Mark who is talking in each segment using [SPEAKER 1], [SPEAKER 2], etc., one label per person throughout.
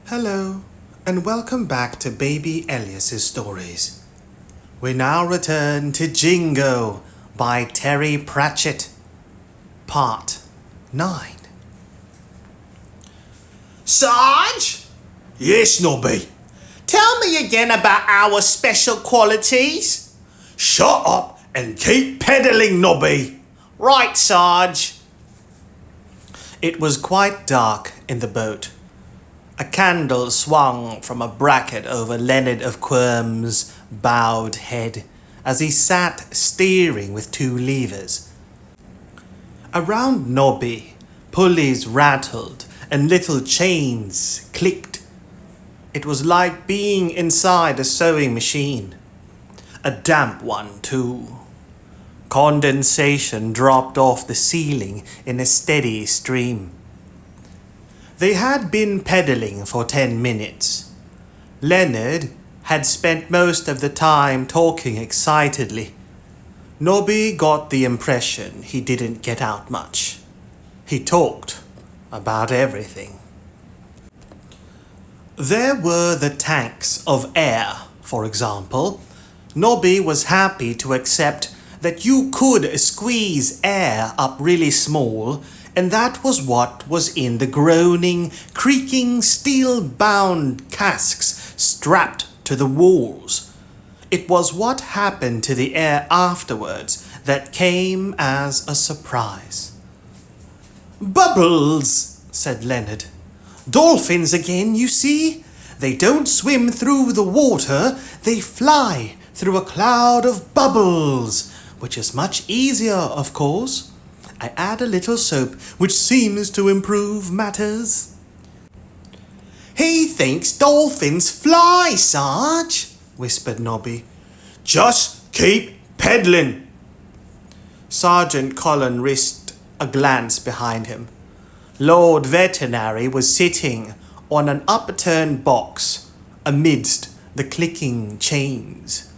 [SPEAKER 1] Hello, and welcome back to Baby Elias's stories. We now return to Jingo by Terry Pratchett, Part 9.
[SPEAKER 2] Sarge?
[SPEAKER 1] Yes, Nobby.
[SPEAKER 2] Tell me again about our special qualities.
[SPEAKER 1] Shut up and keep peddling, Nobby.
[SPEAKER 2] Right, Sarge.
[SPEAKER 1] It was quite dark in the boat. A candle swung from a bracket over Leonard of Quirm's bowed head as he sat steering with two levers. Around Nobby, pulleys rattled and little chains clicked. It was like being inside a sewing machine. A damp one, too. Condensation dropped off the ceiling in a steady stream. They had been pedaling for 10 minutes. Leonard had spent most of the time talking excitedly. Nobby got the impression he didn't get out much. He talked about everything. There were the tanks of air, for example. Nobby was happy to accept that you could squeeze air up really small, and that was what was in the groaning, creaking, steel-bound casks strapped to the walls. It was what happened to the air afterwards that came as a surprise.
[SPEAKER 2] Bubbles,
[SPEAKER 1] said Leonard. Dolphins again, you see? They don't swim through the water, they fly through a cloud of bubbles, which is much easier, of course. I add a little soap, which seems to improve matters.
[SPEAKER 2] He thinks dolphins fly, Sarge,
[SPEAKER 1] whispered Nobby.
[SPEAKER 2] Just keep peddling.
[SPEAKER 1] Sergeant Colin risked a glance behind him. Lord Veterinary was sitting on an upturned box amidst the clicking chains,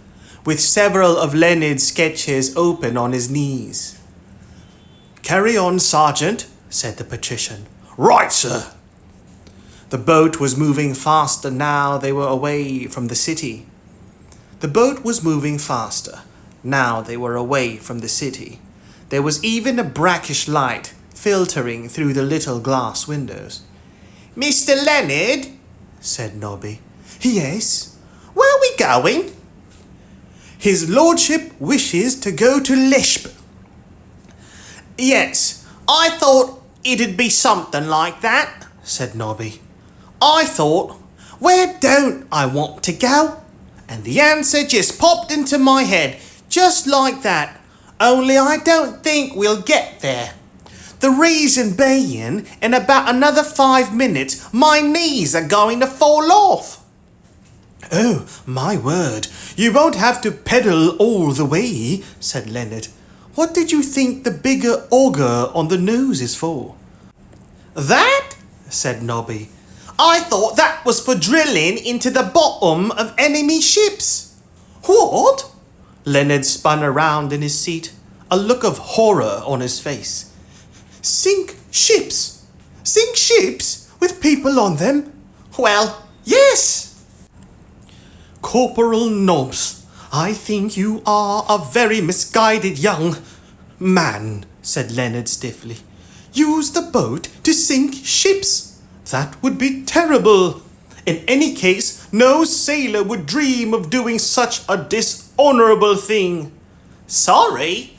[SPEAKER 1] with several of Leonard's sketches open on his knees. Carry on, Sergeant, said the patrician.
[SPEAKER 2] Right, sir.
[SPEAKER 1] The boat was moving faster now they were away from the city. There was even a brackish light filtering through the little glass windows.
[SPEAKER 2] Mr. Leonard,
[SPEAKER 1] said Nobby.
[SPEAKER 2] Yes? Where are we going?
[SPEAKER 1] His lordship wishes to go to Leshp.
[SPEAKER 2] Yes, I thought it'd be something like that,
[SPEAKER 1] said Nobby.
[SPEAKER 2] I thought, where don't I want to go? And the answer just popped into my head, just like that. Only I don't think we'll get there. The reason being, in about another 5 minutes, my knees are going to fall off.
[SPEAKER 1] Oh, my word, you won't have to pedal all the way, said Leonard. What did you think the bigger auger on the nose is for?
[SPEAKER 2] That?
[SPEAKER 1] Said Nobby.
[SPEAKER 2] I thought that was for drilling into the bottom of enemy ships.
[SPEAKER 1] What? Leonard spun around in his seat, a look of horror on his face. Sink ships? Sink ships with people on them?
[SPEAKER 2] Well, yes.
[SPEAKER 1] Corporal Nobbs, I think you are a very misguided young man, said Leonard stiffly. Use the boat to sink ships? That would be terrible. In any case, no sailor would dream of doing such a dishonorable thing.
[SPEAKER 2] Sorry.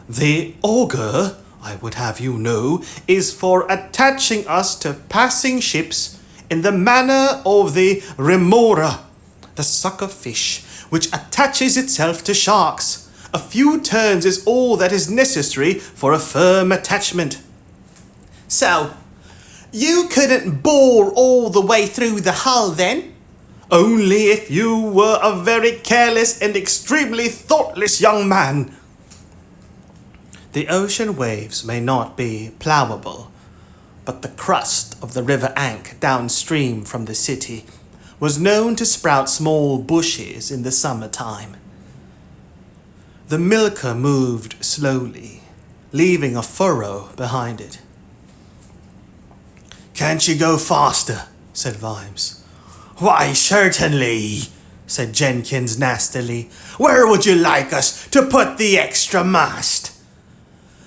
[SPEAKER 1] The auger, I would have you know, is for attaching us to passing ships in the manner of the remora, the sucker fish, which attaches itself to sharks. A few turns is all that is necessary for a firm attachment.
[SPEAKER 2] So, you couldn't bore all the way through the hull then?
[SPEAKER 1] Only if you were a very careless and extremely thoughtless young man. The ocean waves may not be ploughable, but the crust of the River Ankh downstream from the city was known to sprout small bushes in the summertime. The milker moved slowly, leaving a furrow behind it.
[SPEAKER 2] Can't you go faster?
[SPEAKER 1] said Vimes.
[SPEAKER 2] Why, certainly, said Jenkins nastily. Where would you like us to put the extra mast?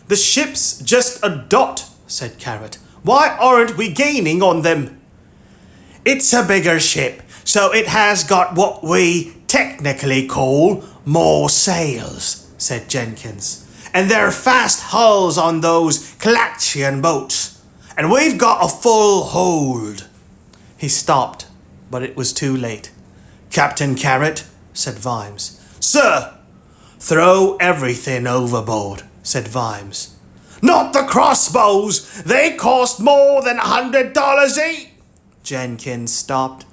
[SPEAKER 1] The ship's just a dot, said Carrot.
[SPEAKER 2] Why aren't we gaining on them? It's a bigger ship, so it has got what we technically call more sails, said Jenkins. And they're fast hulls on those Klatchian boats. And we've got a full hold.
[SPEAKER 1] He stopped, but it was too late.
[SPEAKER 2] Captain Carrot,
[SPEAKER 1] said Vimes.
[SPEAKER 2] Sir!
[SPEAKER 1] Throw everything overboard, said Vimes.
[SPEAKER 2] Not the crossbows! They cost more than $100 each!
[SPEAKER 1] Jenkins stopped.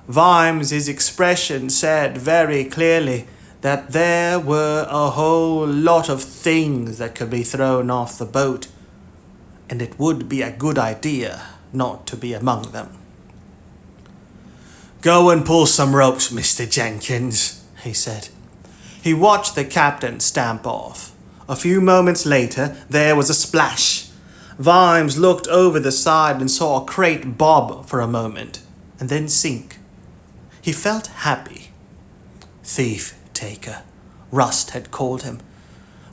[SPEAKER 1] Vimes' expression said very clearly that there were a whole lot of things that could be thrown off the boat, and it would be a good idea not to be among them.
[SPEAKER 2] Go and pull some ropes, Mr. Jenkins, he said.
[SPEAKER 1] He watched the captain stamp off. A few moments later, there was a splash. Vimes looked over the side and saw a crate bob for a moment, and then sink. He felt happy. Thief taker, Rust had called him.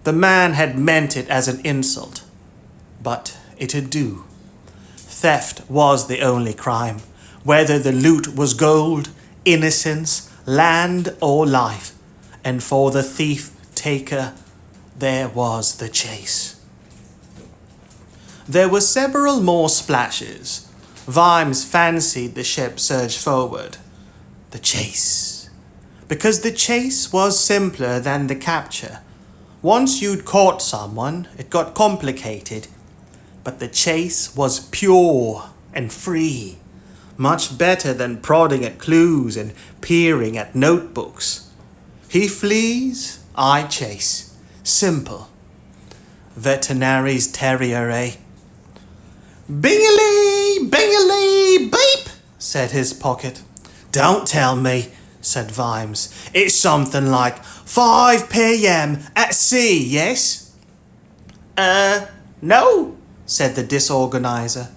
[SPEAKER 1] The man had meant it as an insult, but it'd do. Theft was the only crime, whether the loot was gold, innocence, land, or life. And for the thief taker, there was the chase. There were several more splashes. Vimes fancied the ship surged forward. The chase. Because the chase was simpler than the capture. Once you'd caught someone, it got complicated. But the chase was pure and free. Much better than prodding at clues and peering at notebooks. He flees, I chase. Simple. Veterinary's terrier, eh?
[SPEAKER 2] Bingily, bingily, beep,
[SPEAKER 1] said his pocket.
[SPEAKER 2] Don't tell me,
[SPEAKER 1] said Vimes.
[SPEAKER 2] It's something like 5 p.m. at sea, yes?
[SPEAKER 1] No, said the disorganizer.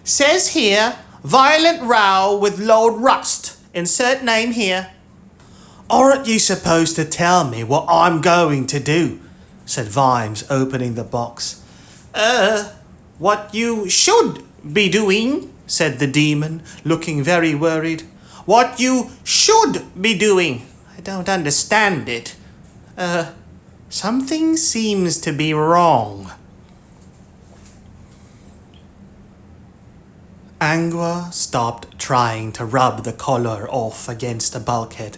[SPEAKER 2] Says here, violent row with Lord Rust. Insert name here.
[SPEAKER 1] Aren't you supposed to tell me what I'm going to do? Said Vimes, opening the box.
[SPEAKER 2] What you should be doing, said the demon, looking very worried. What you should be doing. I don't understand it.
[SPEAKER 1] Something seems to be wrong. Angua stopped trying to rub the collar off against a bulkhead.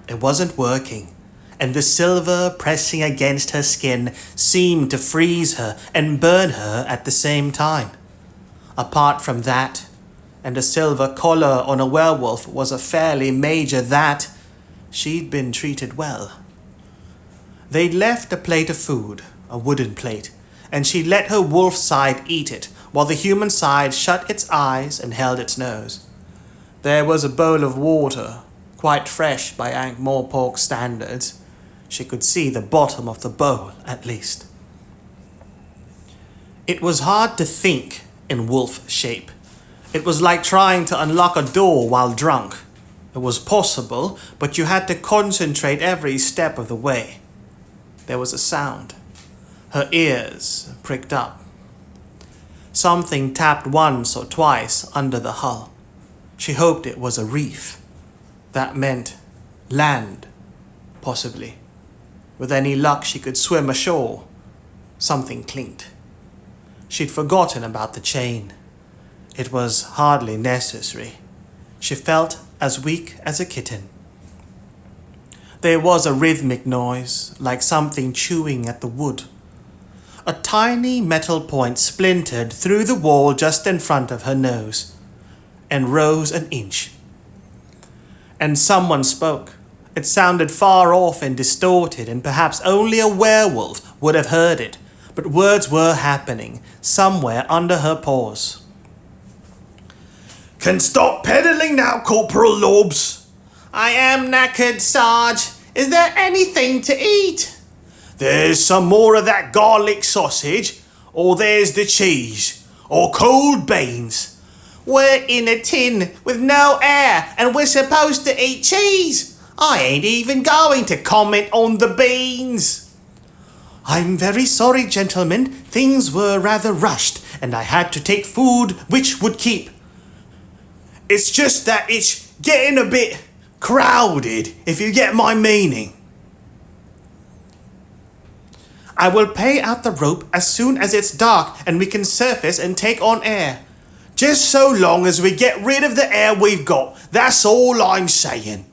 [SPEAKER 1] It wasn't working, and the silver pressing against her skin seemed to freeze her and burn her at the same time. Apart from that, and a silver collar on a werewolf was a fairly major that, she'd been treated well. They'd left a plate of food, a wooden plate, and she let her wolf side eat it, while the human side shut its eyes and held its nose. There was a bowl of water, quite fresh by Ankh-Morpork standards. She could see the bottom of the bowl, at least. It was hard to think in wolf shape. It was like trying to unlock a door while drunk. It was possible, but you had to concentrate every step of the way. There was a sound. Her ears pricked up. Something tapped once or twice under the hull. She hoped it was a reef. That meant land, possibly. With any luck, she could swim ashore. Something clinked. She'd forgotten about the chain. It was hardly necessary. She felt as weak as a kitten. There was a rhythmic noise, like something chewing at the wood. A tiny metal point splintered through the wall just in front of her nose, and rose an inch. And someone spoke. It sounded far off and distorted, and perhaps only a werewolf would have heard it, but words were happening, somewhere under her paws.
[SPEAKER 2] Can stop peddling now, Corporal Lorbs.
[SPEAKER 1] I am knackered, Sarge. Is there anything to eat?
[SPEAKER 2] There's some more of that garlic sausage, or there's the cheese, or cold beans. We're in a tin with no air and we're supposed to eat cheese. I ain't even going to comment on the beans.
[SPEAKER 1] I'm very sorry, gentlemen. Things were rather rushed, and I had to take food which would keep.
[SPEAKER 2] It's just that it's getting a bit crowded, if you get my meaning.
[SPEAKER 1] I will pay out the rope as soon as it's dark and we can surface and take on air.
[SPEAKER 2] Just so long as we get rid of the air we've got, that's all I'm saying.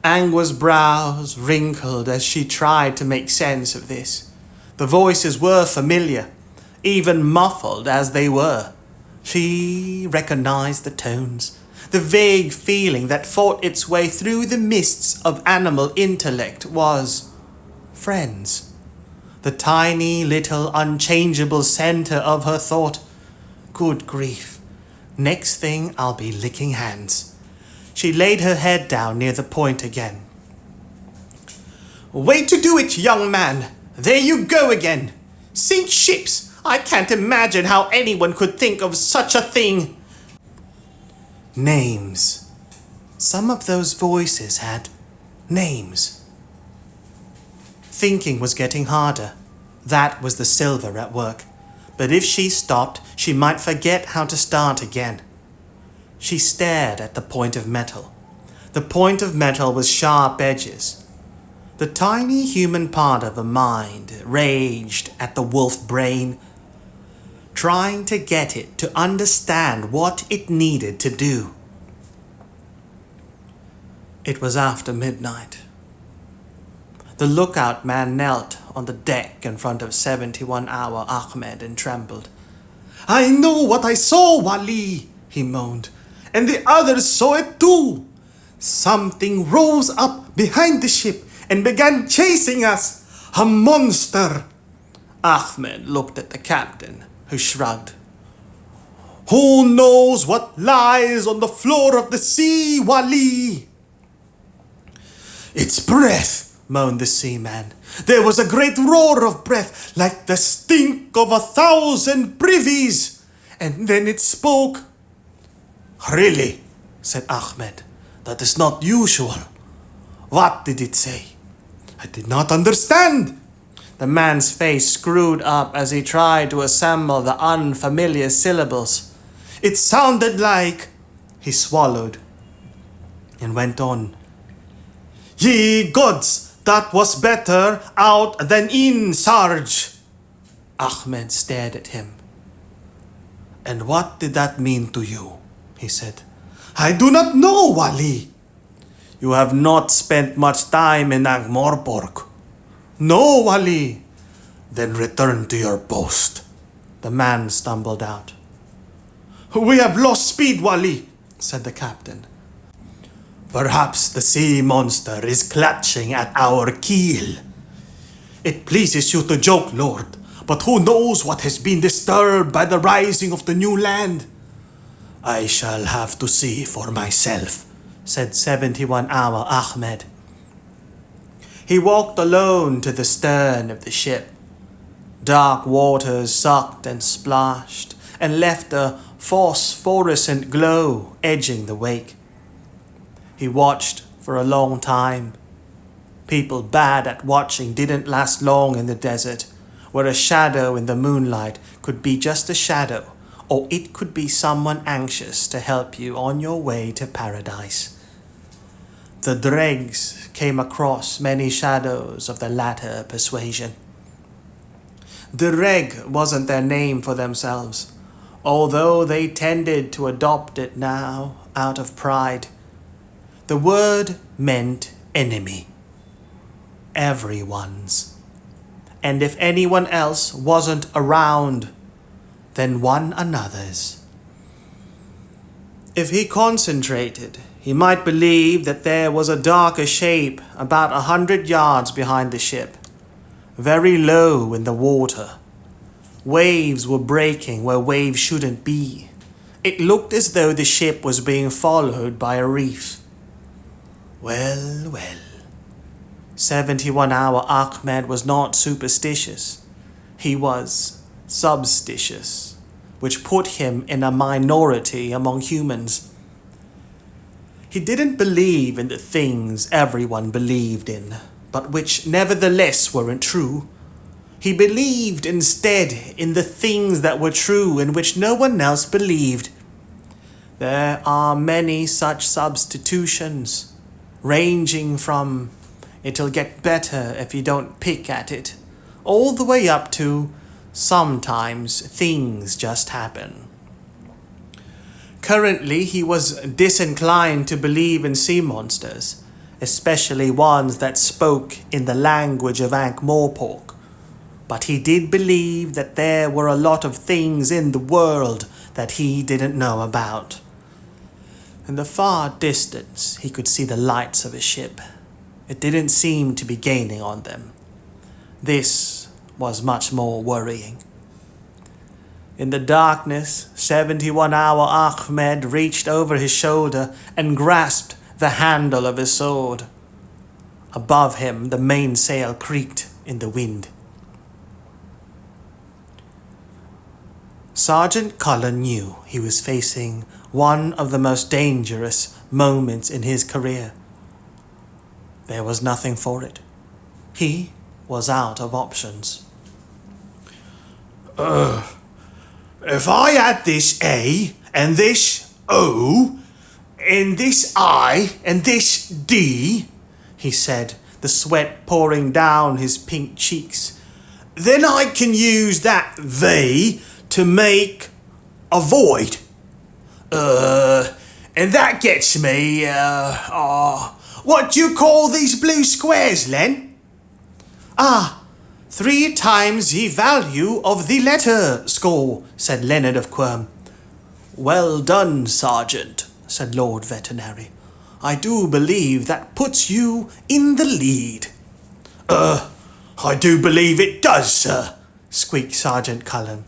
[SPEAKER 1] Angwa's brows wrinkled as she tried to make sense of this. The voices were familiar, even muffled as they were. She recognized the tones, the vague feeling that fought its way through the mists of animal intellect was friends. The tiny little unchangeable center of her thought. Good grief. Next thing I'll be licking hands. She laid her head down near the point again.
[SPEAKER 2] Way to do it, young man. There you go again. Sink ships. I can't imagine how anyone could think of such a thing.
[SPEAKER 1] Names. Some of those voices had names. Thinking was getting harder. That was the silver at work. But if she stopped, she might forget how to start again. She stared at the point of metal. The point of metal with sharp edges. The tiny human part of her mind raged at the wolf brain, trying to get it to understand what it needed to do. It was after midnight. The lookout man knelt on the deck in front of 71-hour Ahmed and trembled.
[SPEAKER 2] I know what I saw, Wali, he moaned. And the others saw it too. Something rose up behind the ship and began chasing us. A monster.
[SPEAKER 1] Ahmed looked at the captain, who shrugged.
[SPEAKER 2] Who knows what lies on the floor of the sea, Wali? Its breath, moaned the seaman. There was a great roar of breath, like the stink of 1,000 privies. And then it spoke.
[SPEAKER 1] Really, said Ahmed. That is not usual. What did it say?
[SPEAKER 2] I did not understand.
[SPEAKER 1] The man's face screwed up as he tried to assemble the unfamiliar syllables.
[SPEAKER 2] It sounded like...
[SPEAKER 1] He swallowed and went on.
[SPEAKER 2] Ye gods, that was better out than in, Sarge.
[SPEAKER 1] Ahmed stared at him. And what did that mean to you? He said.
[SPEAKER 2] I do not know, Wali.
[SPEAKER 1] You have not spent much time in Ankh-Morpork.
[SPEAKER 2] No, Wali.
[SPEAKER 1] Then return to your post. The man stumbled out.
[SPEAKER 2] We have lost speed, Wali, said the captain.
[SPEAKER 1] Perhaps the sea monster is clutching at our keel.
[SPEAKER 2] It pleases you to joke, Lord, but who knows what has been disturbed by the rising of the new land?
[SPEAKER 1] I shall have to see for myself, said 71-hour Ahmed. He walked alone to the stern of the ship. Dark waters sucked and splashed and left a phosphorescent glow edging the wake. He watched for a long time. People bad at watching didn't last long in the desert, where a shadow in the moonlight could be just a shadow, or it could be someone anxious to help you on your way to paradise. The dregs came across many shadows of the latter persuasion. Dreg wasn't their name for themselves, although they tended to adopt it now out of pride. The word meant enemy. Everyone's. And if anyone else wasn't around, then one another's. If he concentrated, he might believe that there was a darker shape about 100 yards behind the ship, very low in the water. Waves were breaking where waves shouldn't be. It looked as though the ship was being followed by a reef. Well, well. 71-hour Ahmed was not superstitious. He was substitious. which put him in a minority among humans. He didn't believe in the things everyone believed in, but which nevertheless weren't true. He believed instead in the things that were true and which no one else believed. There are many such substitutions, ranging from "it'll get better if you don't pick at it," all the way up to "sometimes things just happen." Currently, he was disinclined to believe in sea monsters, especially ones that spoke in the language of Ankh-Morpork. But he did believe that there were a lot of things in the world that he didn't know about. In the far distance, he could see the lights of a ship. It didn't seem to be gaining on them. This was much more worrying. In the darkness, 71-hour Ahmed reached over his shoulder and grasped the handle of his sword. Above him, the mainsail creaked in the wind. Sergeant Cullen knew he was facing one of the most dangerous moments in his career. There was nothing for it. He was out of options.
[SPEAKER 2] If I had this A, and this O, and this I, and this D,
[SPEAKER 1] he said, the sweat pouring down his pink cheeks,
[SPEAKER 2] then I can use that V to make a void. And that gets me, what do you call these blue squares, Len?
[SPEAKER 1] 3 times the value of the letter score, said Leonard of Quirm. Well done, Sergeant, said Lord Veterinary. I do believe that puts you in the lead.
[SPEAKER 2] I do believe it does, sir,
[SPEAKER 1] squeaked Sergeant Cullen.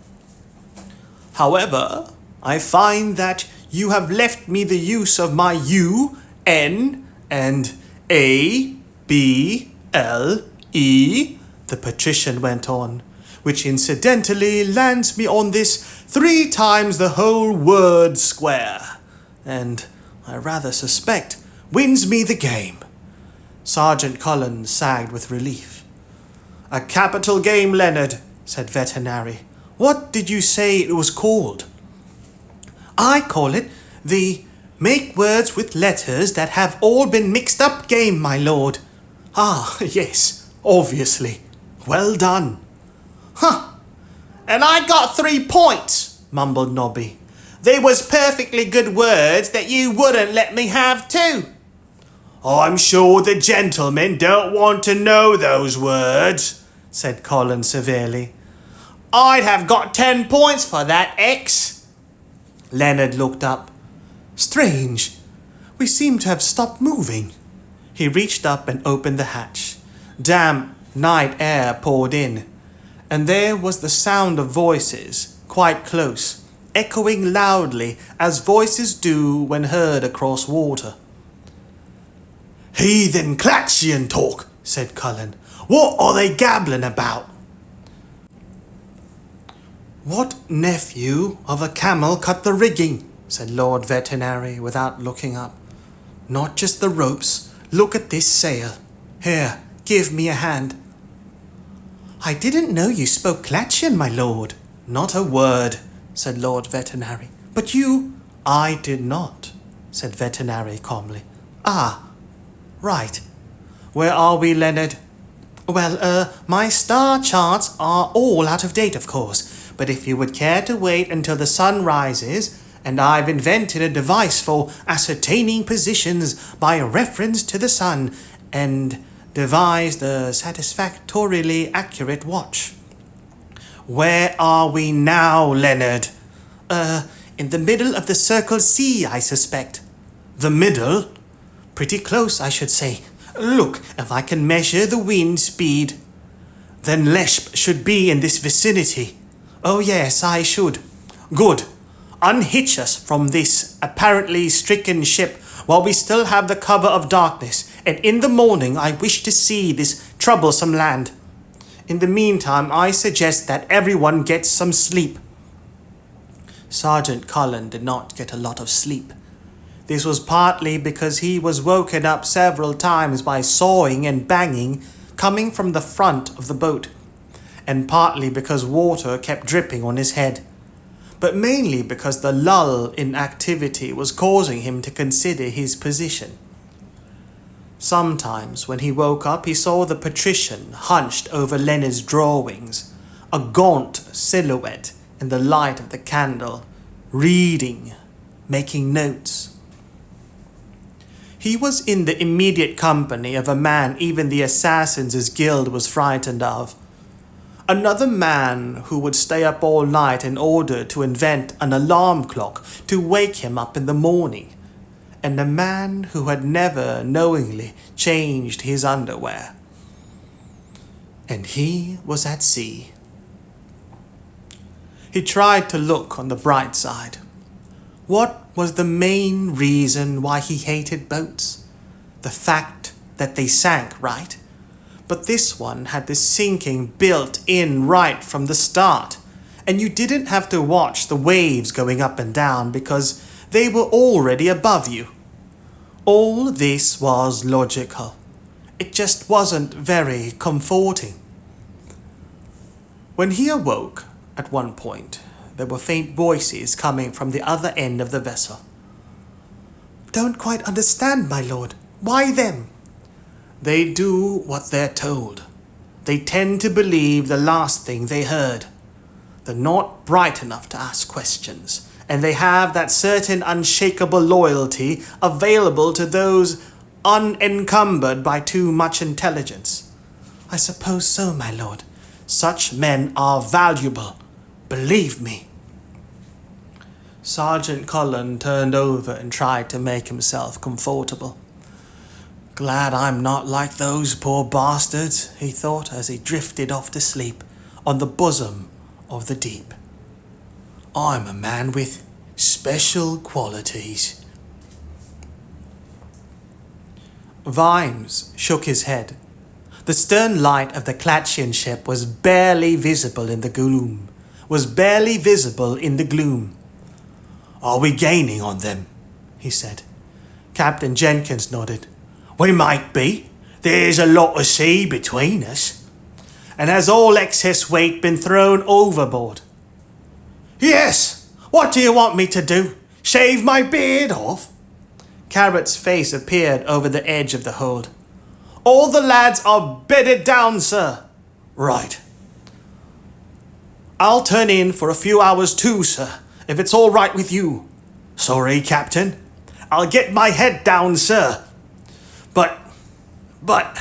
[SPEAKER 1] However, I find that you have left me the use of my U, N, and A, B, L, E, the patrician went on, which incidentally lands me on this 3 times the whole word square, and I rather suspect wins me the game. Sergeant Cullen sagged with relief. A capital game, Leonard, said Veterinary. What did you say it was called? I call it the Make Words with Letters That Have All Been Mixed Up game, my lord. Yes, obviously. Well done.
[SPEAKER 2] And I got 3 points, mumbled Nobby. They was perfectly good words that you wouldn't let me have too. I'm sure the gentlemen don't want to know those words, said Colin severely. I'd have got 10 points for that, X.
[SPEAKER 1] Leonard looked up. Strange. We seem to have stopped moving. He reached up and opened the hatch. Damp night air poured in, and there was the sound of voices, quite close, echoing loudly as voices do when heard across water.
[SPEAKER 2] Heathen Klatschian talk, said Cullen. What are they gabbling about?
[SPEAKER 1] What nephew of a camel cut the rigging? Said Lord Veterinary without looking up. Not just the ropes. Look at this sail. Here, give me a hand. I didn't know you spoke Klatchian, my lord. Not a word, said Lord Veterinary. But you... I did not, said Veterinary calmly. Right. Where are we, Leonard? Well, my star charts are all out of date, of course, but if you would care to wait until the sun rises, and I've invented a device for ascertaining positions by reference to the sun, and devised a satisfactorily accurate watch. Where are we now, Leonard? In the middle of the Circle C, I suspect. The middle? Pretty close, I should say. Look, if I can measure the wind speed. Then Leshp should be in this vicinity. Oh yes, I should. Good. Unhitch us from this apparently stricken ship while we still have the cover of darkness, and in the morning I wish to see this troublesome land. In the meantime, I suggest that everyone gets some sleep. Sergeant Cullen did not get a lot of sleep. This was partly because he was woken up several times by sawing and banging coming from the front of the boat, and partly because water kept dripping on his head, but mainly because the lull in activity was causing him to consider his position. Sometimes when he woke up, he saw the patrician hunched over Leonard's drawings, a gaunt silhouette in the light of the candle, reading, making notes. He was in the immediate company of a man even the Assassins' Guild was frightened of. Another man who would stay up all night in order to invent an alarm clock to wake him up in the morning, and a man who had never knowingly changed his underwear. And he was at sea. He tried to look on the bright side. What was the main reason why he hated boats? The fact that they sank, right? But this one had the sinking built in right from the start, and you didn't have to watch the waves going up and down because they were already above you. All this was logical. It just wasn't very comforting. When he awoke, at one point, there were faint voices coming from the other end of the vessel. "Don't quite understand, my lord. Why them?" "They do what they're told. They tend to believe the last thing they heard. They're not bright enough to ask questions, and they have that certain unshakable loyalty available to those unencumbered by too much intelligence." "I suppose so, my lord. Such men are valuable. Believe me." Sergeant Cullen turned over and tried to make himself comfortable. "Glad I'm not like those poor bastards," he thought as he drifted off to sleep on the bosom of the deep. "I'm a man with special qualities." Vimes shook his head. The stern light of the Klatchian ship was barely visible in the gloom. "Are we gaining on them?" he said. Captain Jenkins nodded. "We might be. There's a lot of sea between us." "And has all excess weight been thrown overboard?" "Yes. What do you want me to do? Shave my beard off?" Carrot's face appeared over the edge of the hold. "All the lads are bedded down, sir." "Right. I'll turn in for a few hours too, sir, if it's all right with you." "Sorry, Captain. I'll get my head down, sir." But,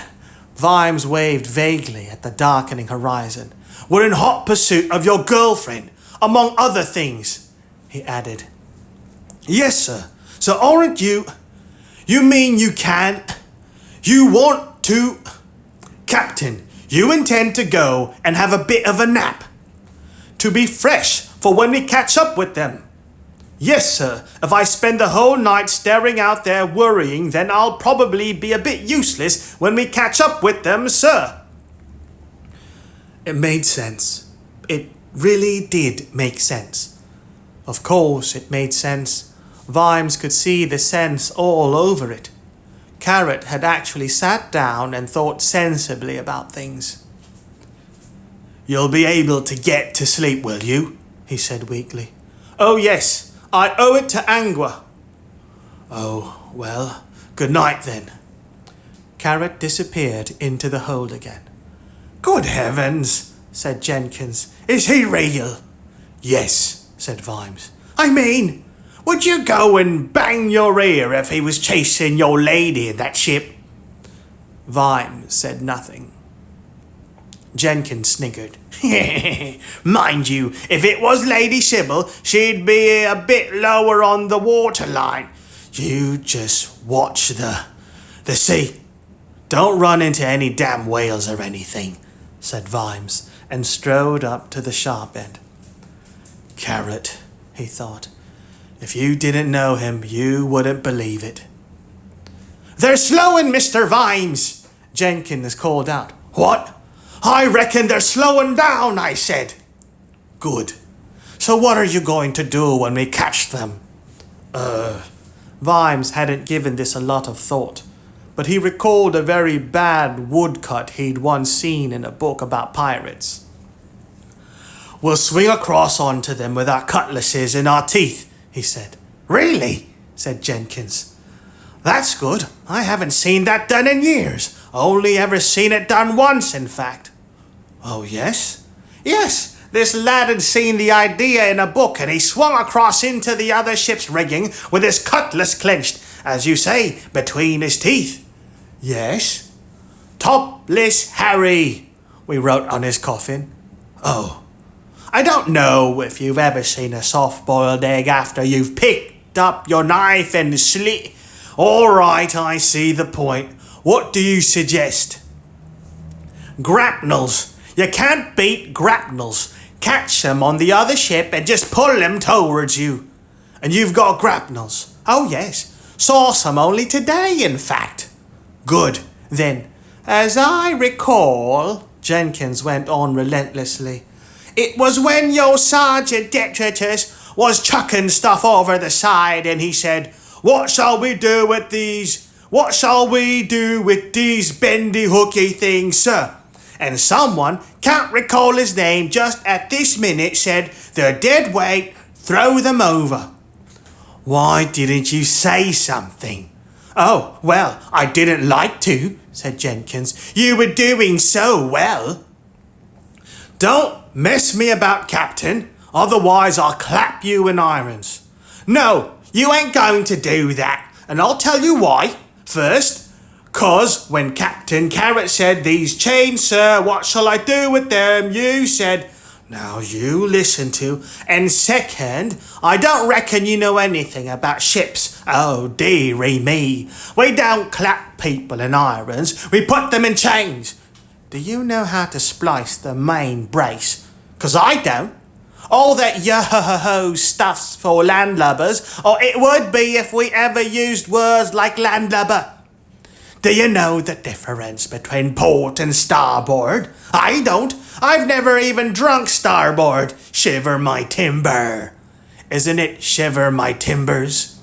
[SPEAKER 1] Vimes waved vaguely at the darkening horizon. "We're in hot pursuit of your girlfriend, among other things," he added. "Yes, sir. So aren't you... You mean you can't... You want to... Captain, you intend to go and have a bit of a nap? To be fresh for when we catch up with them?" "Yes, sir. If I spend the whole night staring out there worrying, then I'll probably be a bit useless when we catch up with them, sir." It made sense. It really did make sense. Of course it made sense. Vimes could see the sense all over it. Carrot had actually sat down and thought sensibly about things. "You'll be able to get to sleep, will you?" he said weakly. "Oh, yes. I owe it to Angua." "Oh, well, good night then." Carrot disappeared into the hold again. "Good heavens," said Jenkins. "Is he real?" "Yes," said Vimes. "I mean, would you go and bang your ear if he was chasing your lady in that ship?" Vimes said nothing. Jenkins sniggered. "Mind you, if it was Lady Sybil, she'd be a bit lower on the waterline. You just watch the sea. Don't run into any damn whales or anything," said Vimes, and strode up to the sharp end. Carrot, he thought. If you didn't know him, you wouldn't believe it. "They're slowing, Mr. Vimes," Jenkins called out. "What? I reckon they're slowing down," I said. "Good.
[SPEAKER 2] So what are you going to do when we catch them?
[SPEAKER 1] Vimes hadn't given this a lot of thought, but he recalled a very bad woodcut he'd once seen in a book about pirates.
[SPEAKER 2] We'll swing across onto them with our cutlasses in our teeth, he said.
[SPEAKER 1] Really?
[SPEAKER 2] Said Jenkins. That's good. I haven't seen that done in years. Only ever seen it done once, in fact.
[SPEAKER 1] Oh, yes?
[SPEAKER 2] Yes, this lad had seen the idea in a book and he swung across into the other ship's rigging with his cutlass clenched, as you say, between his teeth.
[SPEAKER 1] Yes?
[SPEAKER 2] Topless Harry, we wrote on his coffin.
[SPEAKER 1] Oh.
[SPEAKER 2] I don't know if you've ever seen a soft-boiled egg after you've picked up your knife and slit. All right, I see the point. What do you suggest? Grapnels. You can't beat grapnels. Catch them on the other ship and just pull them towards you.
[SPEAKER 1] And you've got grapnels?
[SPEAKER 2] Oh, yes. Saw some only today, in fact.
[SPEAKER 1] Good. Then,
[SPEAKER 2] as I recall, Jenkins went on relentlessly, it was when your Sergeant Detritus was chucking stuff over the side and he said, What shall we do with these bendy hooky things, sir? And someone, can't recall his name just at this minute, said, They're dead weight, throw them over.
[SPEAKER 1] Why didn't you say something?
[SPEAKER 2] Oh, well, I didn't like to, said Jenkins. You were doing so well. Don't mess me about, Captain, otherwise I'll clap you in irons. No, you ain't going to do that, and I'll tell you why. First, 'cause when Captain Carrot said, These chains, sir, what shall I do with them? You said, Now you listen to. And second, I don't reckon you know anything about ships. Oh, dearie me. We don't clap people in irons, we put them in chains. Do you know how to splice the main brace? 'Cause I don't. All that yo-ho-ho stuff's for landlubbers, or it would be if we ever used words like landlubber. Do you know the difference between port and starboard? I don't. I've never even drunk starboard. Shiver my timber.
[SPEAKER 1] Isn't it shiver my timbers?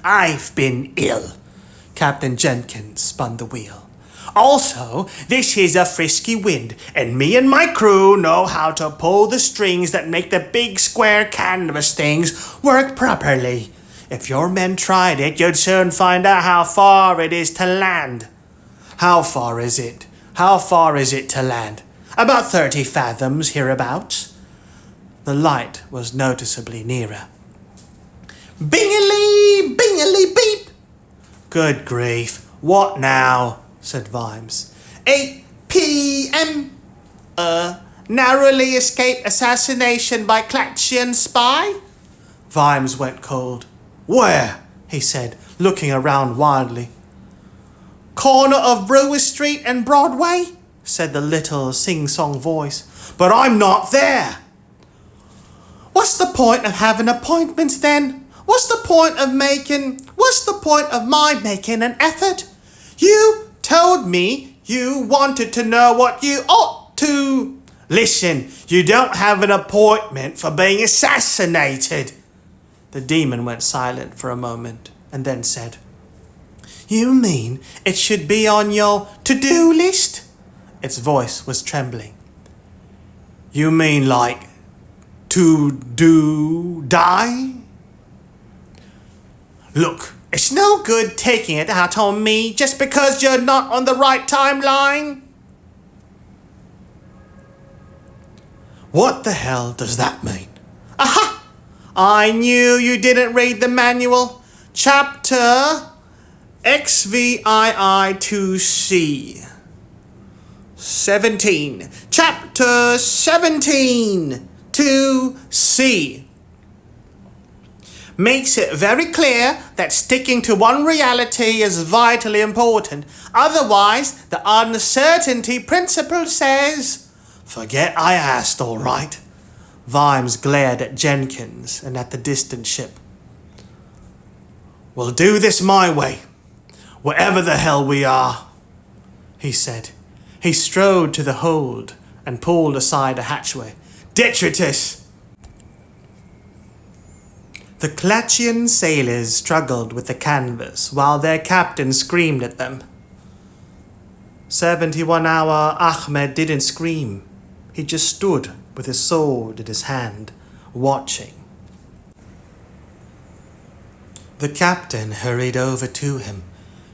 [SPEAKER 2] I've been ill. Captain Jenkins spun the wheel. Also, this is a frisky wind, and me and my crew know how to pull the strings that make the big square canvas things work properly. If your men tried it, you'd soon find out how far it is to land.
[SPEAKER 1] How far is it? How far is it to land?
[SPEAKER 2] About 30 fathoms, hereabouts.
[SPEAKER 1] The light was noticeably nearer.
[SPEAKER 2] Bingily, bingily, beep.
[SPEAKER 1] Good grief, what now? Said Vimes.
[SPEAKER 2] 8 p.m. Narrowly escaped assassination by Klatchian spy?
[SPEAKER 1] Vimes went cold.
[SPEAKER 2] Where?
[SPEAKER 1] He said, looking around wildly.
[SPEAKER 2] Corner of Brewer Street and Broadway?
[SPEAKER 1] Said the little sing-song voice.
[SPEAKER 2] But I'm not there. What's the point of having appointments then? What's the point of my making an effort? You told me you wanted to know what you ought to. Listen, you don't have an appointment for being assassinated.
[SPEAKER 1] The demon went silent for a moment and then said,
[SPEAKER 2] You mean it should be on your to-do list?
[SPEAKER 1] Its voice was trembling.
[SPEAKER 2] You mean like to die? Look, it's no good taking it out on me just because you're not on the right timeline.
[SPEAKER 1] What the hell does that mean?
[SPEAKER 2] Aha! I knew you didn't read the manual. Chapter XVI2C. 17. Chapter 17 2C. Makes it very clear that sticking to one reality is vitally important. Otherwise, the uncertainty principle says,
[SPEAKER 1] Forget I asked, all right. Vimes glared at Jenkins and at the distant ship. We'll do this my way, wherever the hell we are, he said. He strode to the hold and pulled aside a hatchway. Detritus! The Klatchian sailors struggled with the canvas while their captain screamed at them. 71-hour Ahmed didn't scream. He just stood with his sword in his hand, watching. The captain hurried over to him,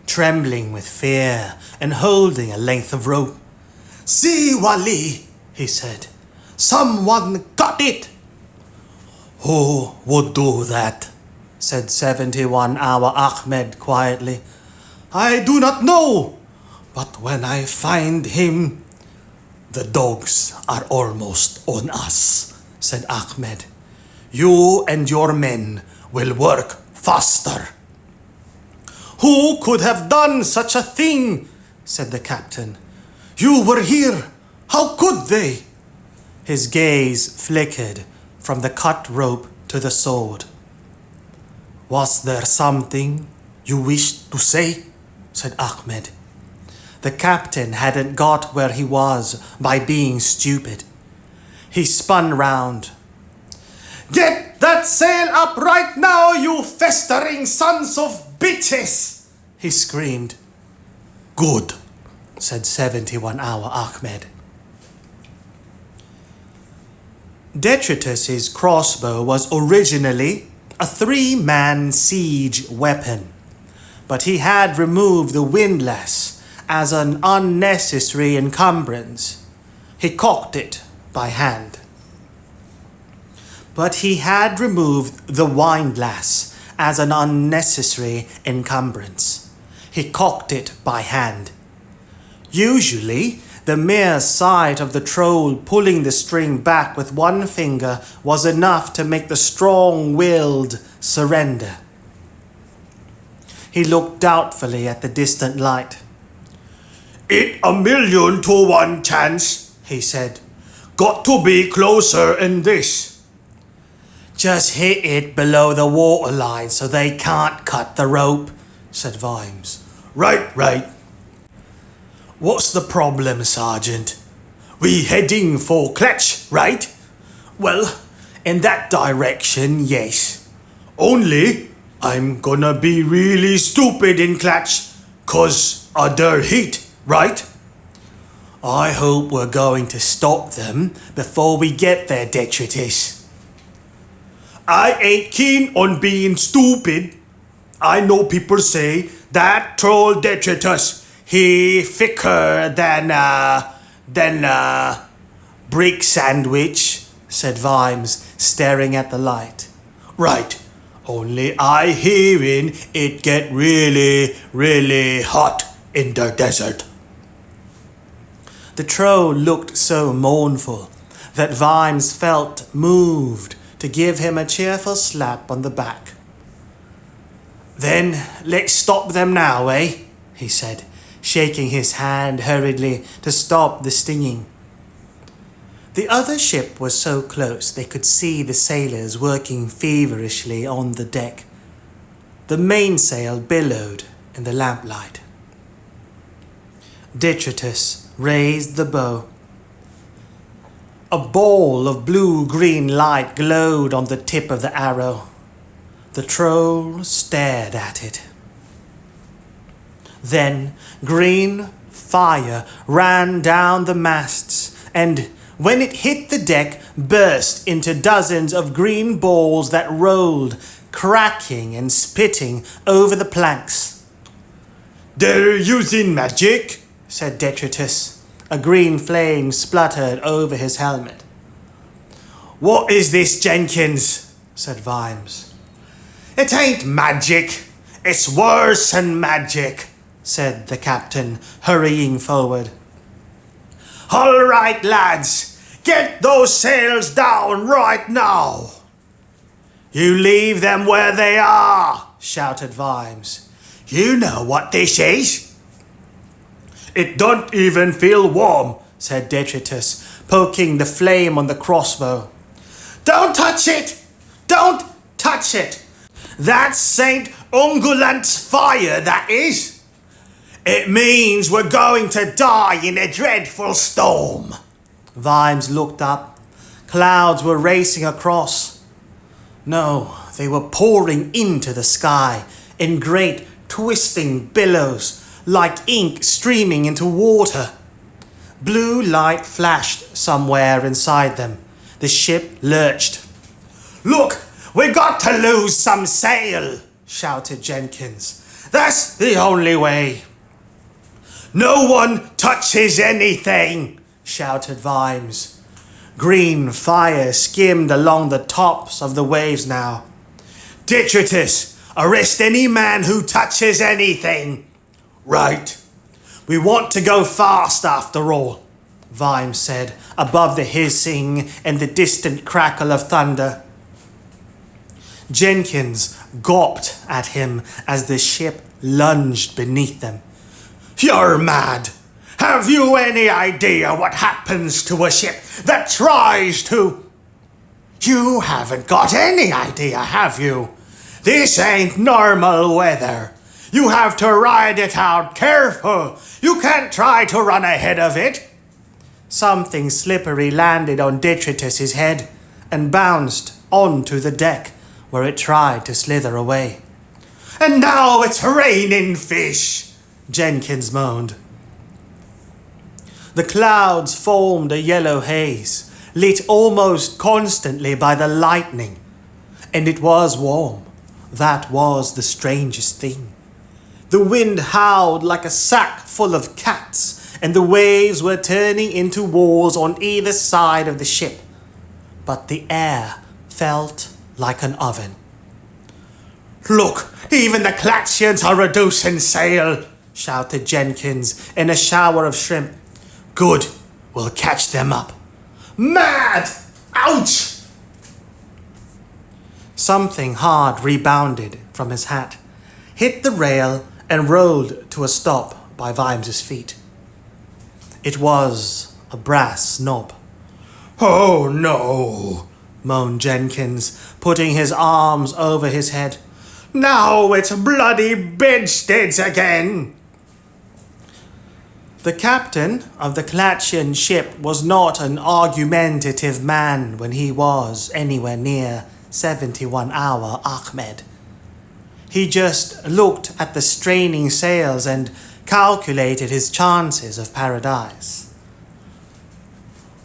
[SPEAKER 1] trembling with fear and holding a length of rope.
[SPEAKER 2] "See, Wali," he said. "Someone got it."
[SPEAKER 1] "Who would do that?" said 71-hour Ahmed quietly.
[SPEAKER 2] "I do not know, but when I find him..."
[SPEAKER 1] "The dogs are almost on us," said Ahmed. "You and your men will work faster."
[SPEAKER 2] "Who could have done such a thing?" said the captain. "You were here. How could they?"
[SPEAKER 1] His gaze flickered from the cut rope to the sword. "Was there something you wished to say?" said Ahmed. The captain hadn't got where he was by being stupid. He spun round.
[SPEAKER 2] "Get that sail up right now, you festering sons of bitches!" he screamed.
[SPEAKER 1] "Good," said 71-hour Ahmed. Detritus's crossbow was originally a 3-man siege weapon, but he had removed the windlass as an unnecessary encumbrance. He cocked it by hand. But he had removed the windlass as an unnecessary encumbrance. He cocked it by hand. Usually, the mere sight of the troll pulling the string back with one finger was enough to make the strong-willed surrender. He looked doubtfully at the distant light.
[SPEAKER 2] "It 1,000,000 to 1 chance," he said. "Got to be closer in this."
[SPEAKER 1] "Just hit it below the waterline so they can't cut the rope," said Vimes.
[SPEAKER 2] Right.
[SPEAKER 1] "What's the problem, Sergeant?"
[SPEAKER 2] "We heading for Klatch, right?"
[SPEAKER 1] "Well, in that direction, yes."
[SPEAKER 2] "Only I'm gonna be really stupid in Klatch, 'cause of their heat, right?"
[SPEAKER 1] "I hope we're going to stop them before we get there, Detritus."
[SPEAKER 2] "I ain't keen on being stupid. I know people say that troll detritus, he thicker than
[SPEAKER 1] "Brick sandwich," said Vimes, staring at the light.
[SPEAKER 2] "Right. Only I hearing it get really, really hot in the desert."
[SPEAKER 1] The troll looked so mournful that Vimes felt moved to give him a cheerful slap on the back. "Then let's stop them now, eh?" he said, shaking his hand hurriedly to stop the stinging. The other ship was so close they could see the sailors working feverishly on the deck. The mainsail billowed in the lamplight. Detritus raised the bow. A ball of blue-green light glowed on the tip of the arrow. The troll stared at it. Then green fire ran down the masts, and when it hit the deck, burst into dozens of green balls that rolled, cracking and spitting over the planks.
[SPEAKER 2] "They're using magic,"
[SPEAKER 1] said Detritus. A green flame spluttered over his helmet. "What is this, Jenkins?" said Vimes.
[SPEAKER 2] "It ain't magic. It's worse than magic,"
[SPEAKER 1] said the captain, hurrying forward.
[SPEAKER 2] "All right, lads. Get those sails down right now."
[SPEAKER 1] "You leave them where they are," shouted Vimes.
[SPEAKER 2] "You know what this is?" "It don't even feel warm,"
[SPEAKER 1] said Detritus, poking the flame on the crossbow.
[SPEAKER 2] "Don't touch it! Don't touch it! That's Saint Ungulant's fire, that is! It means we're going to die in a dreadful storm."
[SPEAKER 1] Vimes looked up. Clouds were racing across. No, They were pouring into the sky in great twisting billows, like ink streaming into water. Blue light flashed somewhere inside them. The ship lurched.
[SPEAKER 2] "Look, we got to lose some sail," shouted Jenkins. "That's the only way." "No one touches anything," shouted Vimes.
[SPEAKER 1] Green fire skimmed along the tops of the waves now.
[SPEAKER 2] "Detritus, arrest any man who touches anything."
[SPEAKER 1] "Right. We want to go fast after all," Vimes said, above the hissing and the distant crackle of thunder. Jenkins gawped at him as the ship lunged beneath them.
[SPEAKER 2] "You're mad. Have you any idea what happens to a ship that tries to—" "You haven't got any idea, have you? This ain't normal weather. You have to ride it out careful. You can't try to run ahead of it."
[SPEAKER 1] Something slippery landed on Detritus's head and bounced onto the deck, where it tried to slither away.
[SPEAKER 2] "And now it's raining fish,"
[SPEAKER 1] Jenkins moaned. The clouds formed a yellow haze, lit almost constantly by the lightning. And it was warm. That was the strangest thing. The wind howled like a sack full of cats, and the waves were turning into walls on either side of the ship. But the air felt like an oven.
[SPEAKER 2] "Look, even the Klatchians are reducing sail,"
[SPEAKER 1] shouted Jenkins in a shower of shrimp. "Good, we'll catch them up."
[SPEAKER 2] "Mad! Ouch!"
[SPEAKER 1] Something hard rebounded from his hat, hit the rail, and rolled to a stop by Vimes's feet. It was a brass knob.
[SPEAKER 2] "Oh no,"
[SPEAKER 1] moaned Jenkins, putting his arms over his head.
[SPEAKER 2] "Now it's bloody bedsteads again."
[SPEAKER 1] The captain of the Klatchian ship was not an argumentative man when he was anywhere near 71-hour Ahmed. He just looked at the straining sails and calculated his chances of paradise.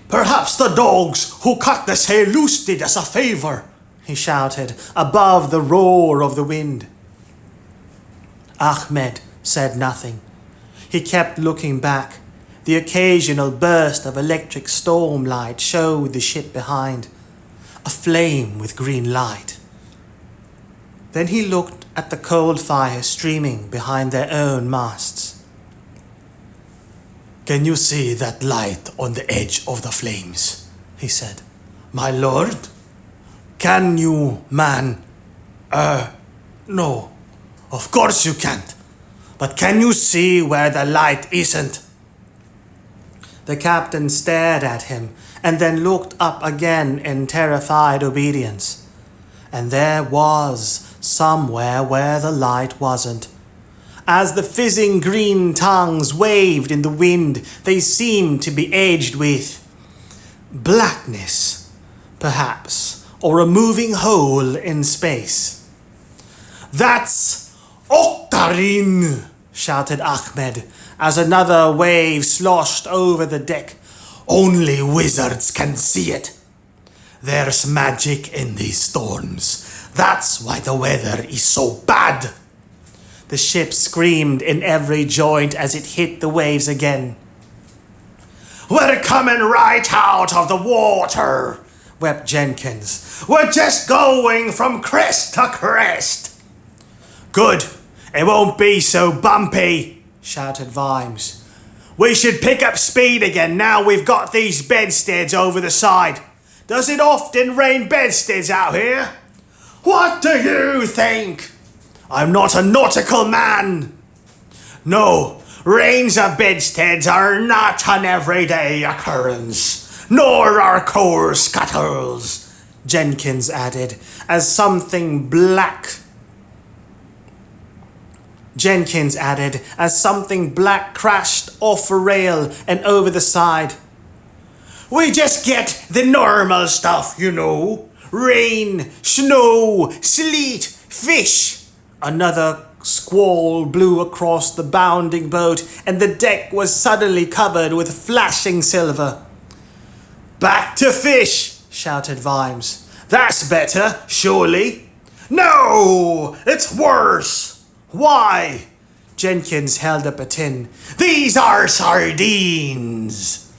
[SPEAKER 2] "Perhaps the dogs who cut the sail loose did us a favor,"
[SPEAKER 1] he shouted above the roar of the wind. Ahmed said nothing. He kept looking back. The occasional burst of electric storm light showed the ship behind, aflame with green light. Then he looked at the cold fire streaming behind their own masts.
[SPEAKER 2] "Can you see that light on the edge of the flames?" he said.
[SPEAKER 1] "My lord?
[SPEAKER 2] Can you, man? No. Of course you can't. But can you see where the light isn't?"
[SPEAKER 1] The captain stared at him and then looked up again in terrified obedience. And there was somewhere where the light wasn't. As the fizzing green tongues waved in the wind, they seemed to be edged with blackness, perhaps, or a moving hole in space.
[SPEAKER 2] "That's Octarine!"
[SPEAKER 1] shouted Ahmed as another wave sloshed over the deck.
[SPEAKER 2] "Only wizards can see it. There's magic in these storms. That's why the weather is so bad."
[SPEAKER 1] The ship screamed in every joint as it hit the waves again.
[SPEAKER 2] "We're coming right out of the water," wept Jenkins. "We're just going from crest to crest."
[SPEAKER 1] "Good. It won't be so bumpy," shouted Vimes.
[SPEAKER 2] "We should pick up speed again now we've got these bedsteads over the side. Does it often rain bedsteads out here?" "What do you think? I'm not a nautical man." "No, rains of bedsteads are not an everyday occurrence, nor are core scuttles,"
[SPEAKER 1] Jenkins added, as something black crashed off a rail and over the side.
[SPEAKER 2] "We just get the normal stuff, you know. Rain, snow, sleet, fish. Another squall blew across the bounding boat, and the deck was suddenly covered with flashing silver. Back to fish, shouted Vimes. That's better, surely. No, it's worse. Why? Jenkins held up a tin. These are sardines.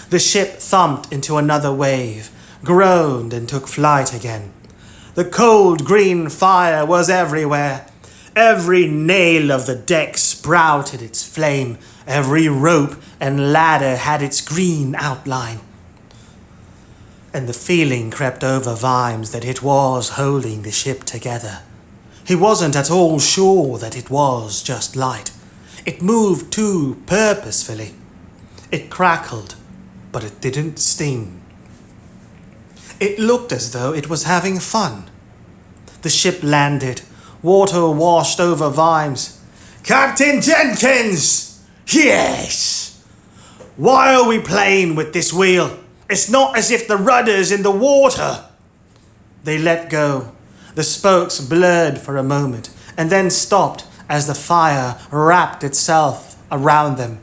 [SPEAKER 2] The ship thumped into another wave, groaned and took flight again. The cold green fire was everywhere. Every nail of the deck sprouted its flame. Every rope and ladder had its green outline. And the feeling crept over Vimes that it was holding the ship together. He wasn't at all sure that it was just light. It moved too purposefully. It crackled, but it didn't sting. It looked as though it was having fun. The ship landed. Water washed over Vimes. Captain Jenkins! Yes! Why are we playing with this wheel? It's not as if the rudder's in the water. They let go. The spokes blurred for a moment and then stopped as the fire wrapped itself around them.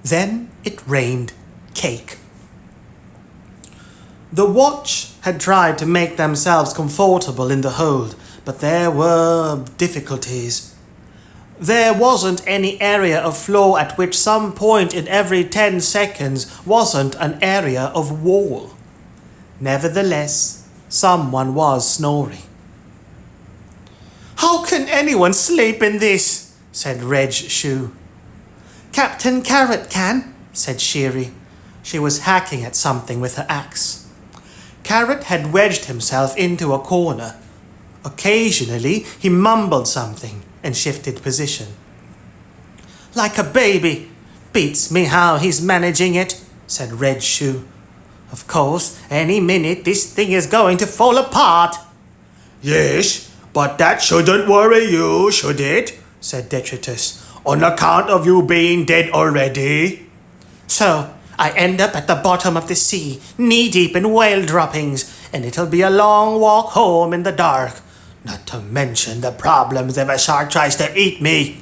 [SPEAKER 2] Then it rained cake. The watch had tried to make themselves comfortable in the hold, but there were difficulties. There wasn't any area of floor at which some point in every 10 seconds wasn't an area of wall. Nevertheless, someone was snoring. How can anyone sleep in this? Said Reg Shoe. Captain Carrot can, said Sherry. She was hacking at something with her axe. Carrot had wedged himself into a corner. Occasionally, he mumbled something and shifted position. Like a baby. Beats me how he's managing it, said Red Shoe. Of course, any minute this thing is going to fall apart. Yes, but that shouldn't worry you, should it? Said Detritus, on account of you being dead already. So, I end up at the bottom of the sea, knee-deep in whale droppings, and it'll be a long walk home in the dark. Not to mention the problems if a shark tries to eat me.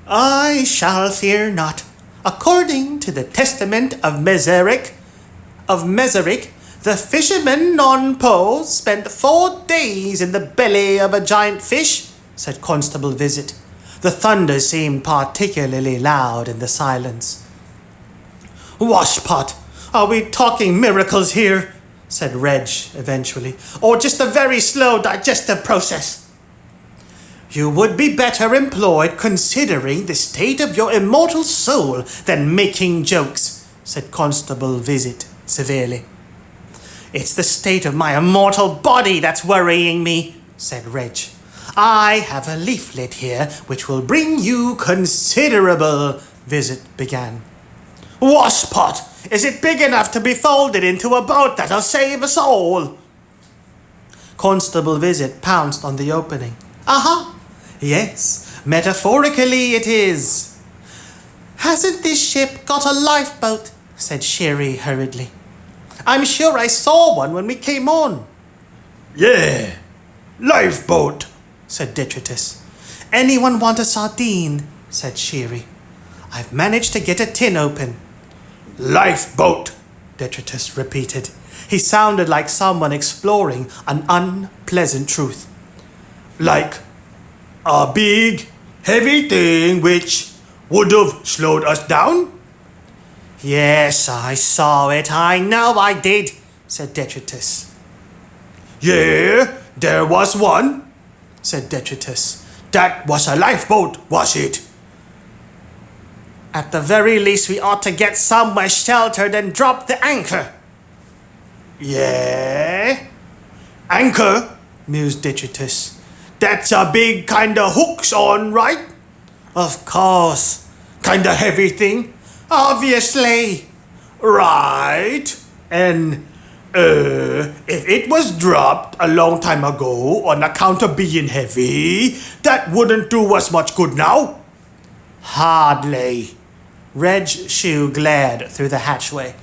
[SPEAKER 2] I shall fear not. According to the testament of Meseric, the fisherman Non-Po spent 4 days in the belly of a giant fish, said Constable Visit. The thunder seemed particularly loud in the silence. Washpot, are we talking miracles here? Said Reg eventually, or just a very slow digestive process? You would be better employed considering the state of your immortal soul than making jokes, said Constable Visit severely. It's the state of my immortal body that's worrying me, said Reg. I have a leaflet here which will bring you considerable, Visit began. Washpot! Is it big enough to be folded into a boat that'll save us all? Constable Visit pounced on the opening. Aha! Yes, metaphorically it is. Hasn't this ship got a lifeboat? Said Sherry hurriedly. I'm sure I saw one when we came on. Yeah, lifeboat, said Detritus. Anyone want a sardine? Said Sherry. I've managed to get a tin open. Lifeboat, Detritus repeated. He sounded like someone exploring an unpleasant truth. Like a big, heavy thing which would have slowed us down? Yes, I saw it. I know I did, said Detritus. Yeah, there was one, said Detritus. That was a lifeboat, was it? At the very least, we ought to get somewhere sheltered and drop the anchor. Yeah? Anchor, mused Detritus. That's a big kinda hooks on, right? Of course. Kinda heavy thing? Obviously. Right. And, if it was dropped a long time ago on account of being heavy, that wouldn't do us much good now? Hardly. Reg Shoe glared through the hatchway.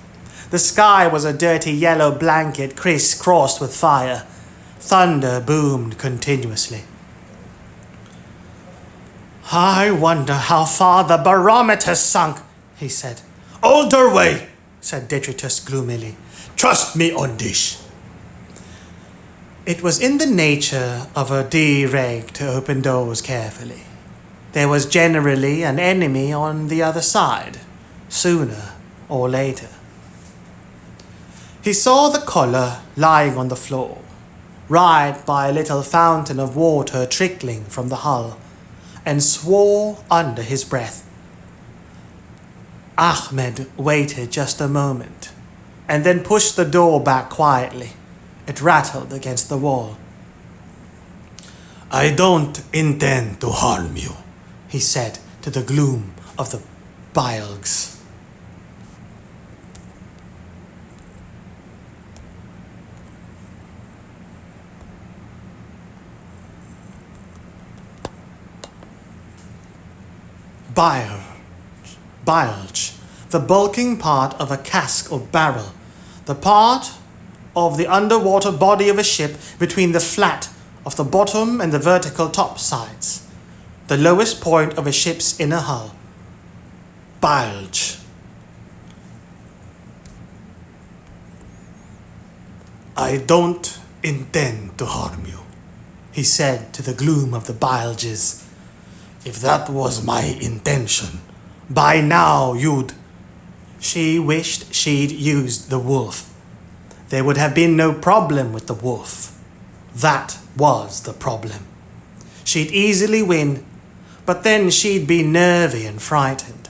[SPEAKER 1] The sky was a dirty yellow blanket criss-crossed with fire. Thunder boomed continuously.
[SPEAKER 2] I wonder how far the barometer's sunk, he said.
[SPEAKER 1] Older way, said Detritus gloomily.
[SPEAKER 2] Trust me on this.
[SPEAKER 1] It was in the nature of a D-reg to open doors carefully. There was generally an enemy on the other side, sooner or later. He saw the collar lying on the floor, right by a little fountain of water trickling from the hull, and swore under his breath. Ahmed waited just a moment, and then pushed the door back quietly. It rattled against the wall.
[SPEAKER 2] I don't intend to harm you,
[SPEAKER 1] he said to the gloom of the bilges. Bilge, the bulking part of a cask or barrel, the part of the underwater body of a ship between the flat of the bottom and the vertical top sides, the lowest point of a ship's inner hull. Bilge.
[SPEAKER 2] I don't intend to harm you, he said to the gloom of the bilges. If that was my intention, by now you'd...
[SPEAKER 1] She wished she'd used the wolf. There would have been no problem with the wolf. That was the problem. She'd easily win, but then she'd be nervy and frightened.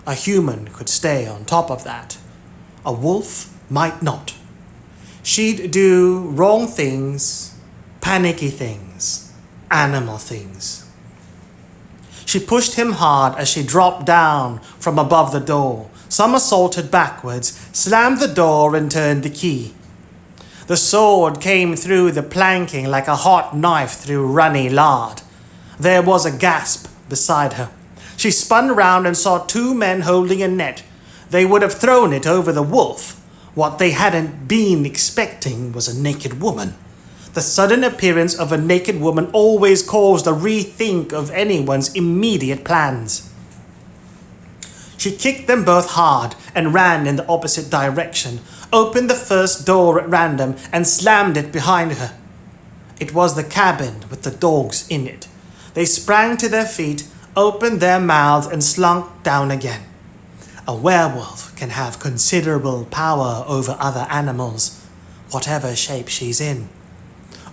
[SPEAKER 1] A human could stay on top of that. A wolf might not. She'd do wrong things, panicky things, animal things. She pushed him hard as she dropped down from above the door, somersaulted backwards, slammed the door and turned the key. The sword came through the planking like a hot knife through runny lard. There was a gasp beside her. She spun round and saw two men holding a net. They would have thrown it over the wolf. What they hadn't been expecting was a naked woman. The sudden appearance of a naked woman always caused a rethink of anyone's immediate plans. She kicked them both hard and ran in the opposite direction, opened the first door at random and slammed it behind her. It was the cabin with the dogs in it. They sprang to their feet, opened their mouths and slunk down again. A werewolf can have considerable power over other animals, whatever shape she's in,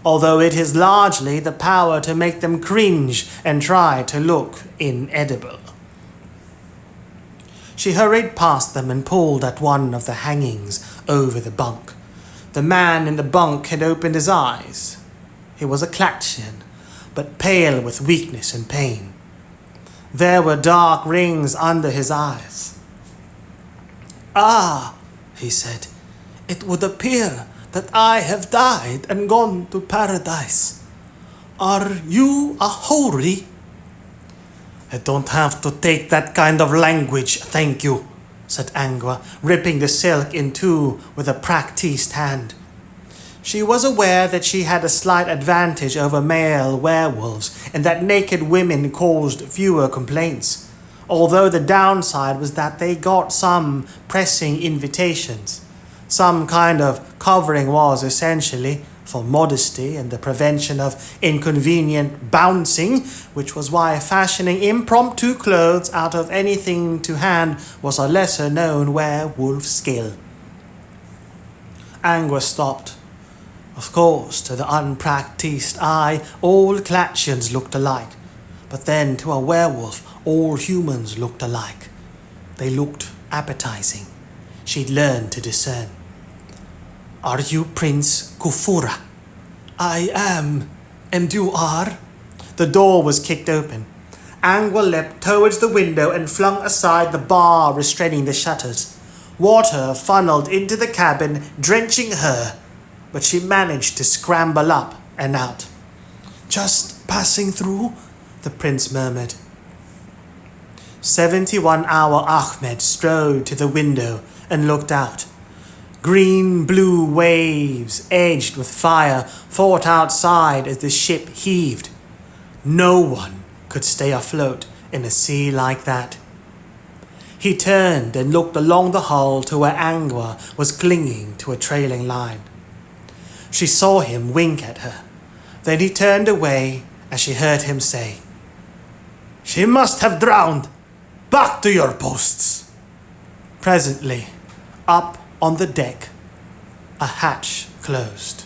[SPEAKER 1] although it is largely the power to make them cringe and try to look inedible. She hurried past them and pulled at one of the hangings over the bunk. The man in the bunk had opened his eyes. He was a Klatchian, but pale with weakness and pain. There were dark rings under his eyes.
[SPEAKER 2] "Ah," he said, "it would appear that I have died and gone to paradise. Are you a houri?"
[SPEAKER 1] "I don't have to take that kind of language, thank you," said Angua, ripping the silk in two with a practiced hand. She was aware that she had a slight advantage over male werewolves and that naked women caused fewer complaints, although the downside was that they got some pressing invitations. Some kind of covering was essentially for modesty and the prevention of inconvenient bouncing, which was why fashioning impromptu clothes out of anything to hand was a lesser-known werewolf skill. Angua stopped. Of course, to the unpracticed eye, all Klatchians looked alike, but then to a werewolf, all humans looked alike. They looked appetizing. She'd learned to discern. "Are you Prince Kufura?"
[SPEAKER 2] "I am. And you are?"
[SPEAKER 1] The door was kicked open. Angua leapt towards the window and flung aside the bar restraining the shutters. Water funneled into the cabin, drenching her, but she managed to scramble up and out.
[SPEAKER 2] "Just passing through?"
[SPEAKER 1] the prince murmured. 71-hour Ahmed strode to the window and looked out. Green-blue waves, edged with fire, fought outside as the ship heaved. No one could stay afloat in a sea like that. He turned and looked along the hull to where Angua was clinging to a trailing line. She saw him wink at her. Then he turned away as she heard him say, "She must have drowned. Back to your posts." Presently, up on the deck, a hatch closed.